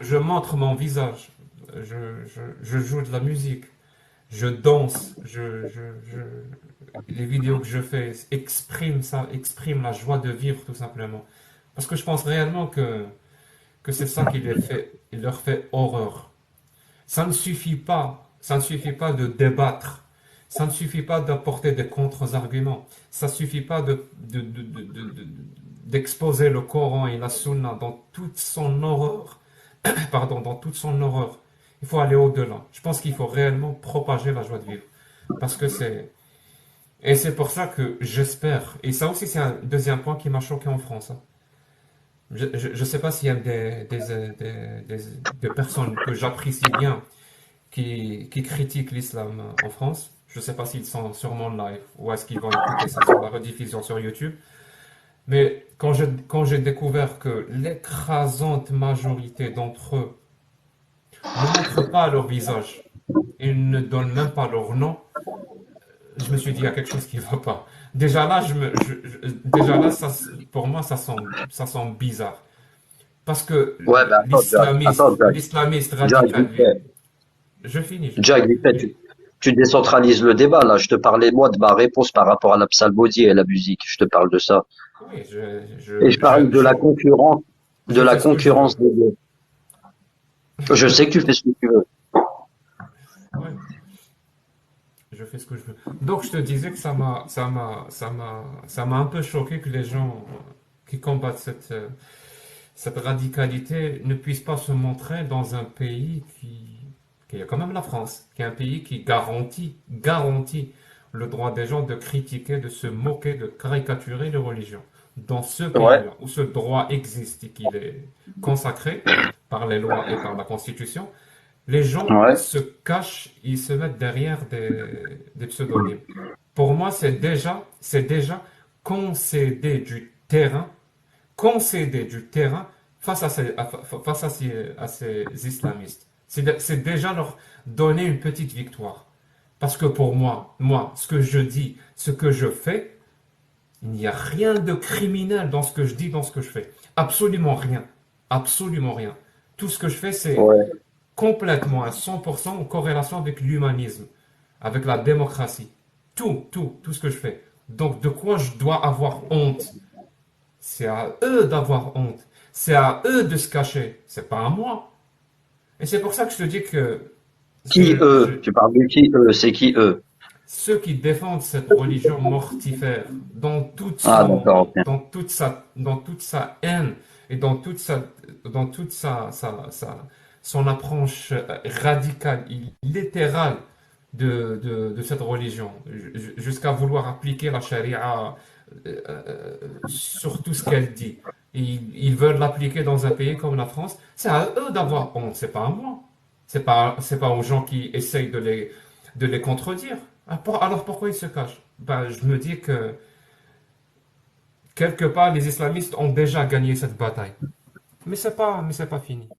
je montre mon visage, je joue de la musique, je danse, les vidéos que je fais expriment ça, expriment la joie de vivre tout simplement. Parce que je pense réellement que c'est ça qui les fait, il leur fait horreur. Ça ne suffit pas de débattre, ça ne suffit pas d'apporter des contre-arguments, ça ne suffit pas d'exposer le Coran et la Sunna dans toute son horreur, pardon, dans toute son horreur. Il faut aller au-delà. Je pense qu'il faut réellement propager la joie de vivre. Parce que c'est, et c'est pour ça que j'espère, et ça aussi c'est un deuxième point qui m'a choqué en France, hein. Je ne sais pas s'il y a des personnes que j'apprécie bien qui critiquent l'islam en France. Je ne sais pas s'ils sont sur mon live ou est-ce qu'ils vont écouter ça sur la rediffusion sur YouTube. Mais quand j'ai découvert que l'écrasante majorité d'entre eux ne montrent pas leur visage, ils ne donnent même pas leur nom, je me suis dit, il y a quelque chose qui ne va pas. Déjà là, déjà là ça, pour moi, ça sent bizarre. Parce que Ouais, mais attends, Jack, l'islamiste Jack, radical, vite lui, fait. je Jack, finis. vite fait, tu décentralises le débat, là. Je te parlais, moi, de ma réponse par rapport à la psalmodie et la musique. Je te parle de ça. Oui, Et je parle de je la fais ce que je veux. concurrence des deux. Je sais que tu fais ce que tu veux. Ouais, je fais ce que je veux. Donc, je te disais que ça m'a un peu choqué que les gens qui combattent cette radicalité ne puissent pas se montrer dans un pays qui est quand même la France, qui est un pays qui garantit le droit des gens de critiquer, de se moquer, de caricaturer les religions. Dans ce Ouais, pays-là, où ce droit existe et qu'il est consacré par les lois et par la Constitution, les gens ouais. se cachent, ils se mettent derrière des pseudonymes. Pour moi, c'est déjà concéder du terrain, concéder du terrain face à ces islamistes. C'est déjà leur donner une petite victoire. Parce que pour moi, ce que je dis, ce que je fais, il n'y a rien de criminel dans ce que je dis, dans ce que je fais. Absolument rien. Absolument rien. Tout ce que je fais, c'est Ouais. complètement à 100% en corrélation avec l'humanisme, avec la démocratie. Tout ce que je fais. Donc de quoi je dois avoir honte? C'est à eux d'avoir honte. C'est à eux de se cacher. C'est pas à moi. Et c'est pour ça que je te dis que Qui je, je- eux? Tu parles de qui eux? C'est qui eux? ceux qui défendent cette religion mortifère Ah, d'accord, ok. dans toute sa haine et dans toute son approche radicale, littérale de cette religion, jusqu'à vouloir appliquer la charia sur tout ce qu'elle dit. Ils veulent l'appliquer dans un pays comme la France. C'est à eux d'avoir honte, c'est pas à moi. C'est pas aux gens qui essayent de les contredire. Alors pourquoi ils se cachent? Ben, je me dis que quelque part les islamistes ont déjà gagné cette bataille. Mais c'est pas fini.